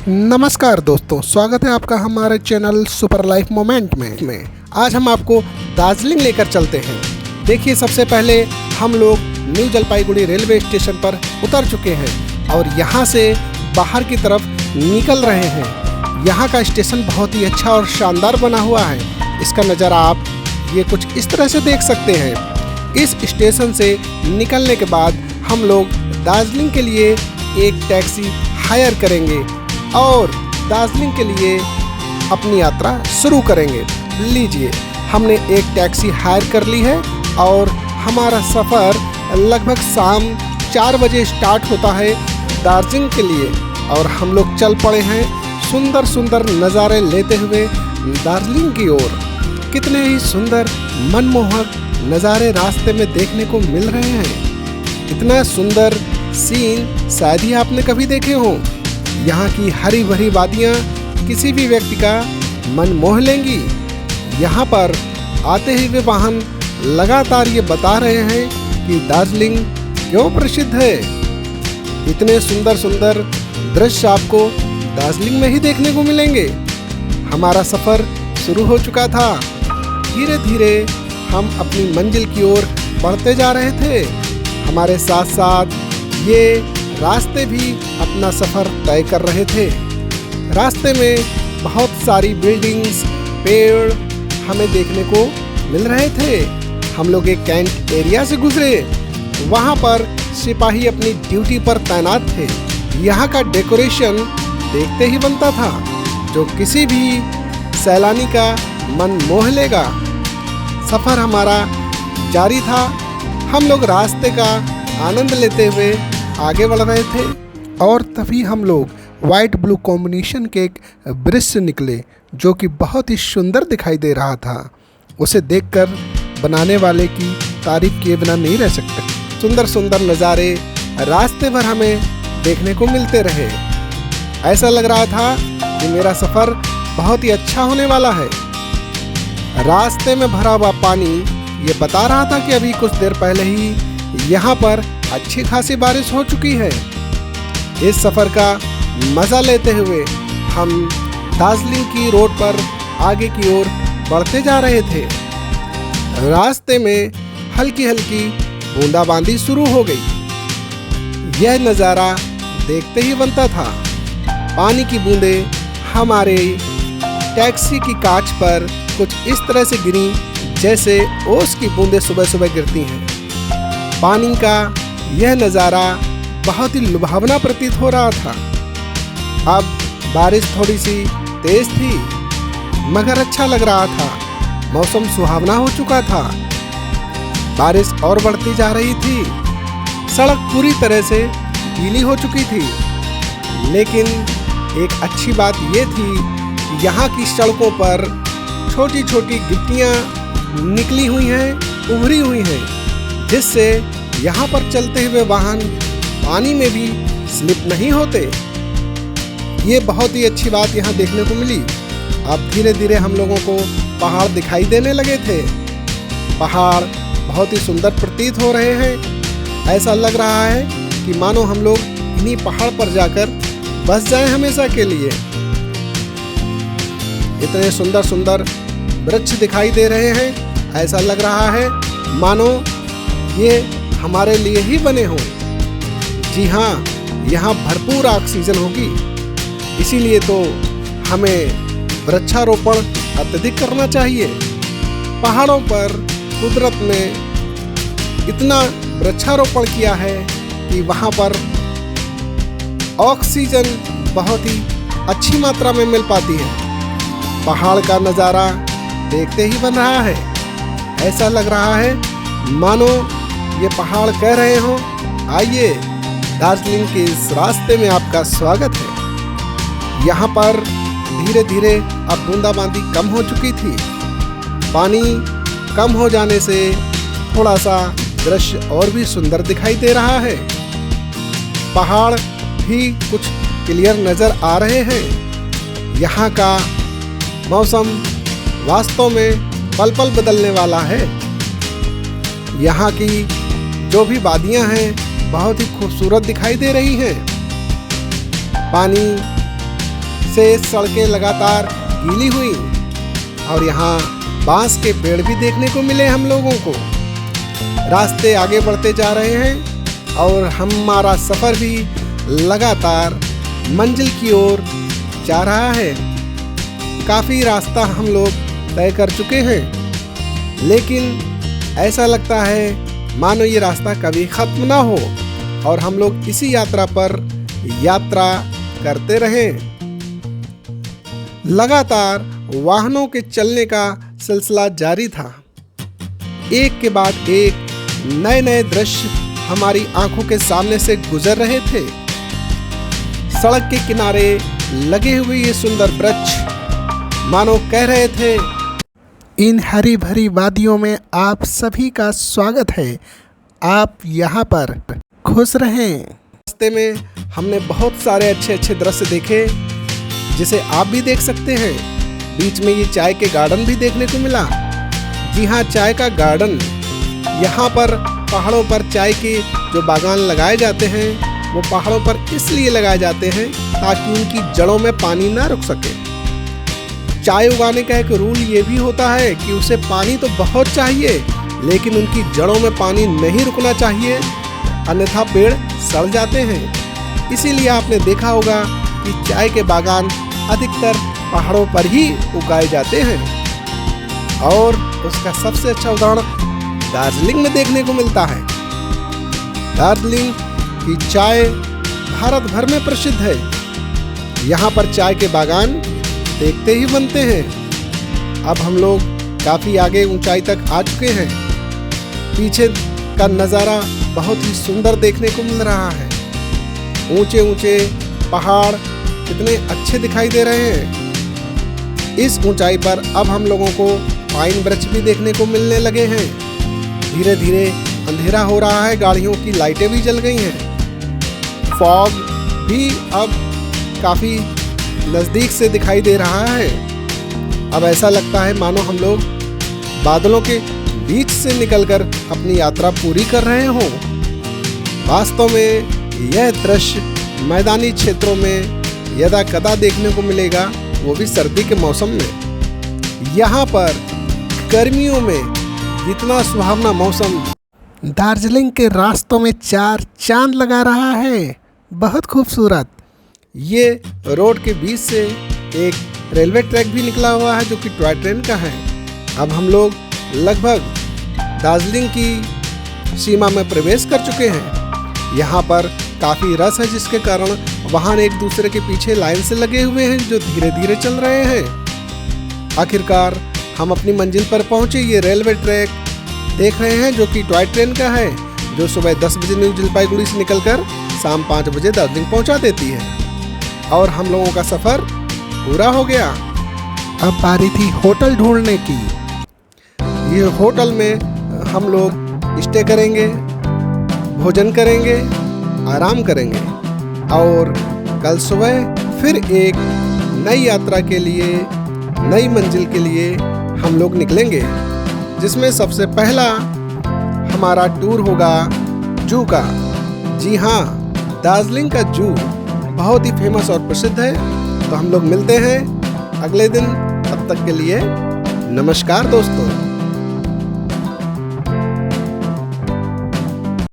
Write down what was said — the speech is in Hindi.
नमस्कार दोस्तों, स्वागत है आपका हमारे चैनल सुपर लाइफ मोमेंट में। आज हम आपको दार्जिलिंग लेकर चलते हैं। देखिए, सबसे पहले हम लोग न्यू जलपाईगुड़ी रेलवे स्टेशन पर उतर चुके हैं और यहाँ से बाहर की तरफ निकल रहे हैं। यहाँ का स्टेशन बहुत ही अच्छा और शानदार बना हुआ है। इसका नज़ारा आप ये कुछ इस तरह से देख सकते हैं। इस स्टेशन से निकलने के बाद हम लोग दार्जिलिंग के लिए एक टैक्सी हायर करेंगे और दार्जिलिंग के लिए अपनी यात्रा शुरू करेंगे। लीजिए, हमने एक टैक्सी हायर कर ली है और हमारा सफ़र लगभग शाम 4 बजे स्टार्ट होता है दार्जिलिंग के लिए और हम लोग चल पड़े हैं सुंदर सुंदर नज़ारे लेते हुए दार्जिलिंग की ओर। कितने ही सुंदर मनमोहक नज़ारे रास्ते में देखने को मिल रहे हैं। इतना सुंदर सीन शायद ही आपने कभी देखे हों। यहाँ की हरी भरी वादियाँ किसी भी व्यक्ति का मन मोह लेंगी। यहाँ पर आते ही वे वाहन लगातार ये बता रहे हैं कि दार्जिलिंग क्यों प्रसिद्ध है। इतने सुंदर सुंदर दृश्य आपको दार्जिलिंग में ही देखने को मिलेंगे। हमारा सफ़र शुरू हो चुका था। धीरे धीरे हम अपनी मंजिल की ओर बढ़ते जा रहे थे। हमारे साथ साथ ये रास्ते भी अपना सफ़र तय कर रहे थे। रास्ते में बहुत सारी बिल्डिंग्स, पेड़ हमें देखने को मिल रहे थे। हम लोग एक कैंट एरिया से गुजरे। वहाँ पर सिपाही अपनी ड्यूटी पर तैनात थे। यहाँ का डेकोरेशन देखते ही बनता था, जो किसी भी सैलानी का मन मोह लेगा। सफ़र हमारा जारी था। हम लोग रास्ते का आनंद लेते हुए आगे बढ़ रहे थे और तभी हम लोग वाइट ब्लू कॉम्बिनेशन के एक ब्रिज से निकले, जो कि बहुत ही सुंदर दिखाई दे रहा था। उसे देखकर बनाने वाले की तारीफ किए बिना नहीं रह सकते। सुंदर सुंदर नज़ारे रास्ते भर हमें देखने को मिलते रहे। ऐसा लग रहा था कि मेरा सफ़र बहुत ही अच्छा होने वाला है। रास्ते में भरा हुआ पानी ये बता रहा था कि अभी कुछ देर पहले ही यहाँ पर अच्छी खासी बारिश हो चुकी है। इस सफ़र का मज़ा लेते हुए हम दार्जिलिंग की रोड पर आगे की ओर बढ़ते जा रहे थे। रास्ते में हल्की हल्की बूंदाबांदी शुरू हो गई। यह नज़ारा देखते ही बनता था। पानी की बूंदें हमारे टैक्सी की कांच पर कुछ इस तरह से गिरी जैसे ओस की बूंदें सुबह सुबह गिरती हैं। पानी का यह नज़ारा बहुत ही लुभावना प्रतीत हो रहा था। अब बारिश थोड़ी सी तेज थी, मगर अच्छा लग रहा था। मौसम सुहावना हो चुका था। बारिश और बढ़ती जा रही थी। सड़क पूरी तरह से गीली हो चुकी थी, लेकिन एक अच्छी बात ये थी कि यहाँ की सड़कों पर छोटी छोटी गिट्टियाँ निकली हुई हैं, उभरी हुई हैं, जिससे यहाँ पर चलते हुए वाहन पानी में भी स्लिप नहीं होते। ये बहुत ही अच्छी बात यहाँ देखने को मिली। अब धीरे धीरे हम लोगों को पहाड़ दिखाई देने लगे थे। पहाड़ बहुत ही सुंदर प्रतीत हो रहे हैं। ऐसा लग रहा है कि मानो हम लोग इन्हीं पहाड़ पर जाकर बस जाएं हमेशा के लिए। इतने सुंदर सुंदर वृक्ष दिखाई दे रहे हैं। ऐसा लग रहा है मानो ये हमारे लिए ही बने हों। जी हाँ, यहाँ भरपूर ऑक्सीजन होगी। इसीलिए तो हमें वृक्षारोपण अत्यधिक करना चाहिए। पहाड़ों पर कुदरत ने इतना वृक्षारोपण किया है कि वहाँ पर ऑक्सीजन बहुत ही अच्छी मात्रा में मिल पाती है। पहाड़ का नज़ारा देखते ही बन रहा है। ऐसा लग रहा है मानो ये पहाड़ कह रहे हों, आइए, दार्जिलिंग के इस रास्ते में आपका स्वागत है। यहाँ पर धीरे धीरे अब बूंदाबांदी कम हो चुकी थी। पानी कम हो जाने से थोड़ा सा दृश्य और भी सुंदर दिखाई दे रहा है। पहाड़ भी कुछ क्लियर नज़र आ रहे हैं। यहाँ का मौसम वास्तव में पल पल बदलने वाला है। यहाँ की जो भी वादियाँ हैं बहुत ही खूबसूरत दिखाई दे रही हैं। पानी से सड़कें लगातार गीली हुई और यहाँ बांस के पेड़ भी देखने को मिले हम लोगों को। रास्ते आगे बढ़ते जा रहे हैं और हमारा सफ़र भी लगातार मंजिल की ओर जा रहा है। काफ़ी रास्ता हम लोग तय कर चुके हैं, लेकिन ऐसा लगता है मानो ये रास्ता कभी ख़त्म ना हो और हम लोग इसी यात्रा पर यात्रा करते रहें। लगातार वाहनों के चलने का सिलसिला जारी था। एक के बाद एक नए नए दृश्य हमारी आंखों के सामने से गुजर रहे थे। सड़क के किनारे लगे हुए ये सुंदर वृक्ष मानो कह रहे थे, इन हरी भरी वादियों में आप सभी का स्वागत है, आप यहाँ पर खुश रहें। रास्ते में हमने बहुत सारे अच्छे अच्छे दृश्य देखे, जिसे आप भी देख सकते हैं। बीच में ये चाय के गार्डन भी देखने को मिला। जी हाँ, चाय का गार्डन। यहाँ पर पहाड़ों पर चाय के जो बागान लगाए जाते हैं वो पहाड़ों पर इसलिए लगाए जाते हैं ताकि उनकी जड़ों में पानी ना रुक सके। चाय उगाने का एक रूल ये भी होता है कि उसे पानी तो बहुत चाहिए, लेकिन उनकी जड़ों में पानी नहीं रुकना चाहिए, अन्यथा पेड़ सड़ जाते हैं। इसीलिए आपने देखा होगा कि चाय के बागान अधिकतर पहाड़ों पर ही उगाए जाते हैं और उसका सबसे अच्छा उदाहरण दार्जिलिंग में देखने को मिलता है। दार्जिलिंग की चाय भारत भर में प्रसिद्ध है। यहाँ पर चाय के बागान देखते ही बनते हैं। अब हम लोग काफ़ी आगे ऊंचाई तक आ चुके हैं। पीछे का नज़ारा बहुत ही सुंदर देखने को मिल रहा है। ऊंचे ऊंचे पहाड़ कितने अच्छे दिखाई दे रहे हैं। इस ऊंचाई पर अब हम लोगों को पाइन वृक्ष भी देखने को मिलने लगे हैं। धीरे धीरे अंधेरा हो रहा है, गाड़ियों की लाइटें भी जल गई हैं। फॉग भी अब काफ़ी नज़दीक से दिखाई दे रहा है। अब ऐसा लगता है मानो हम लोग बादलों के बीच से निकलकर अपनी यात्रा पूरी कर रहे हों। वास्तव में यह दृश्य मैदानी क्षेत्रों में यदा कदा देखने को मिलेगा, वो भी सर्दी के मौसम में। यहाँ पर गर्मियों में इतना सुहावना मौसम दार्जिलिंग के रास्तों में चार चांद लगा रहा है, बहुत खूबसूरत। ये रोड के बीच से एक रेलवे ट्रैक भी निकला हुआ है जो कि टॉय ट्रेन का है। अब हम लोग लगभग दार्जिलिंग की सीमा में प्रवेश कर चुके हैं। यहाँ पर काफ़ी रस है, जिसके कारण वाहन एक दूसरे के पीछे लाइन से लगे हुए हैं जो धीरे धीरे चल रहे हैं। आखिरकार हम अपनी मंजिल पर पहुँचे। ये रेलवे ट्रैक देख रहे हैं जो कि टॉय ट्रेन का है, जो सुबह 10 बजे न्यू जलपाईगुड़ी से निकलकर शाम 5 बजे दार्जिलिंग पहुँचा देती है। और हम लोगों का सफ़र पूरा हो गया। अब बारी थी होटल ढूंढने की। ये होटल में हम लोग स्टे करेंगे, भोजन करेंगे, आराम करेंगे और कल सुबह फिर एक नई यात्रा के लिए, नई मंजिल के लिए हम लोग निकलेंगे, जिसमें सबसे पहला हमारा टूर होगा जू का। जी हाँ, दार्जिलिंग का जू बहुत ही फेमस और प्रसिद्ध है। तो हम लोग मिलते हैं अगले दिन। तब तक के लिए नमस्कार दोस्तों।